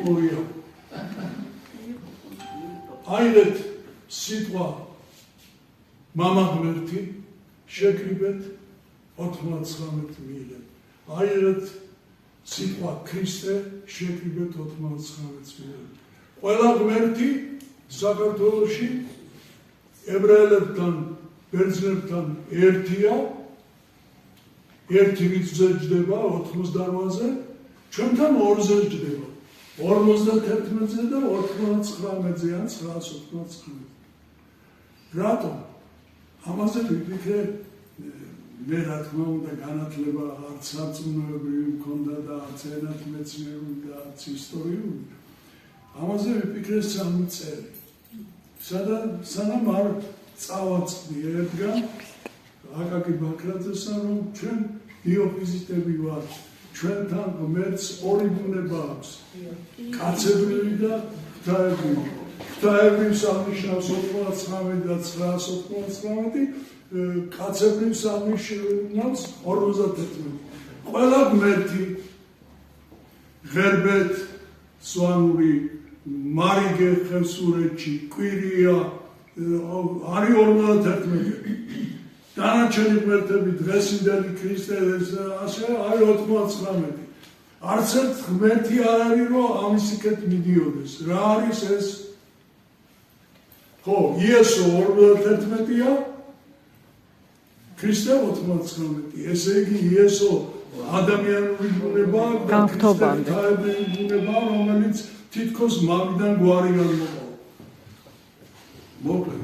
მოვია. აიღეთ სიტყვა მამა ღმერთი შეკრიბეთ 99 მიიღეთ. აიღეთ სიტყვა ქრისტე შეკრიბეთ 99 მიიღეთ. ყველა ღმერთი საქართველოში ებრაელებთან ბერძნებთან ერთია. ერთი რიცხვზე ჯდება 88-ზე, ჩვენთან 2-ზე ჯდება. 51-ზე და 99-ზე ან 999. რატომ? ამაზე ვიფიქრე, მე რა თქმა უნდა განათლება არც სარწმუნოებრივი მქონდა და არც ენათმეცნიერული და არც ისტორიული. ამაზე ვიფიქრე 3 წელი. სანამ არ წავაწყდი ერთგან აკაკი ბაქრაძესთან, რომ ჩვენ ბიოფიზიკები ვარ, ჩვენთან ღმერთს 2 ბუნება აქვს, კაცებრივი და ღვთაებრივი. ღვთაებრივს აღნიშნავს 99 და 999, კაცებრივს აღნიშნავს 51. ყველა ღმერთი ღერბეთ, სვანური, მარიგე ხევსურეთში, კვირია არის 51. დანარჩენი ღმერთები დღესინდელი ქრისტე ასე არის 99. არც ერთ ღმერთი არ არის, რომ ამის იქეთ მიდიოდეს. რა არის ეს? ხო, იესო 51-ია, ქრისტე 99. ესე იგი იესო ადამიანური ბუნება და ქრისტე ბუნება, რომელიც თითქოს მაგიდან გვარი არ მოყვა. მოკლედ